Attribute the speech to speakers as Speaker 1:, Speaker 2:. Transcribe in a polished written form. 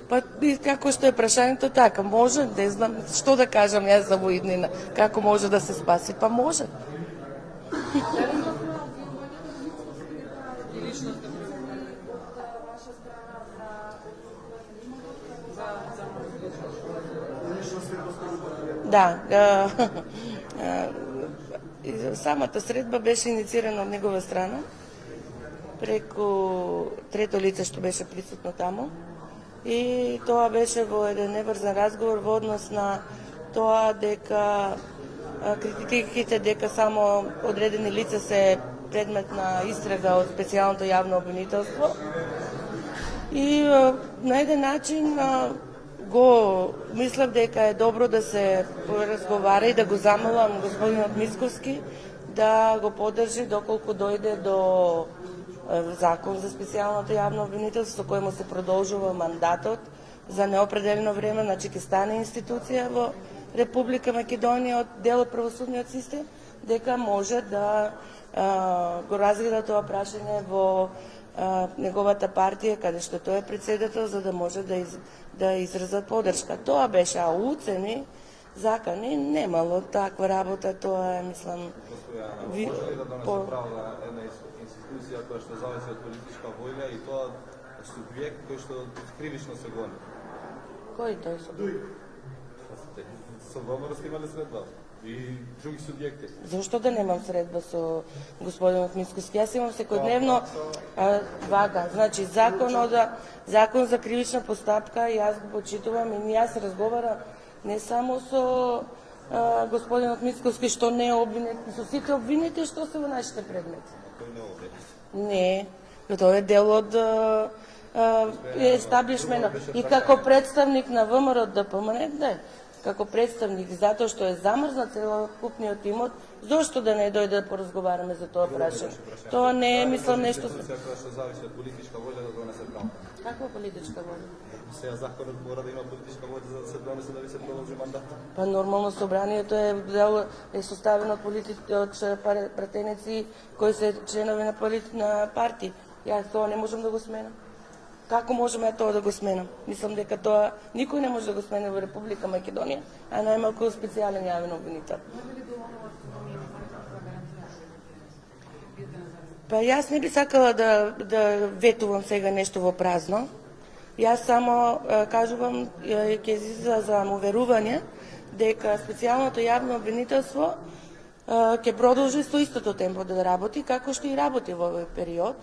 Speaker 1: Па и како што е прашањето така, може, не знам што да кажам јас за во иднина, како може да се спаси, па може. Да, самата средба беше инициирана од негова страна, преку трето лице што беше присутно таму. И тоа беше во еден неврзан разговор во однос на тоа дека критиките дека само одредени лица се предмет на истрага од специјалното јавно обвинителство. И на еден начин го мислев дека е добро да се разговара и да го замолам господинот Мицковски да го поддржи доколку дојде до закон за специјалното јавно обвинителство со кој му се продолжува мандатот за неопределено време, значи ќе стане институција во Република Македонија од дел од правосудниот систем, дека може да го разгледа тоа прашање во неговата партија, каде што тој е председател, за да може да изразат поддршка. Тоа беше, а уцени, закани, немало таква работа, тоа е, мислам...
Speaker 2: Може ли да донесе право на една институција која што зависи од политичка воља и тоа субјект кој што кривично се гони?
Speaker 1: Кој тој субјект?
Speaker 2: Со ВМРО сте имале средба и други субјекти.
Speaker 1: Зошто да немам средба со господинот Мицковски? Јас имам секојдневно вака, значи закон за кривична постапка, јас го почитувам и јас разговарам не само со господинот Мицковски што не е обвинет, со сите обвинети што се во нашите предмети.
Speaker 2: Кој не е обвинет?
Speaker 1: Не, тоа е дел од естаблишментот. И како представник на ВМРО ДПМН, да, како представник, затоа што е замрзнат целокупниот имот, зошто да не дојде да поразговараме за тоа прашање? Тоа не е, мислам, нешто...
Speaker 2: Институција која што зависи од политичка воља да донесе право.
Speaker 1: Каква политичка воља?
Speaker 2: Сега законот мора да има политичка воља за да се донесе да ви се продолжи мандат.
Speaker 1: Па нормално собранието е составено од пратеници кои се членови на партии. Јас тоа не можам да го сменам. Како можеме тоа да го сменам? Мислам дека тоа никој не може да го смени во Република Македонија, а најмалку специјален јавен обвинител. Па јас не би сакала да ветувам сега нешто во празно. Јас само кажувам, ќе излезам уверување дека специјалното јавно обвинителство ќе продолжи со истото темпо да работи, како што и работи во овој период.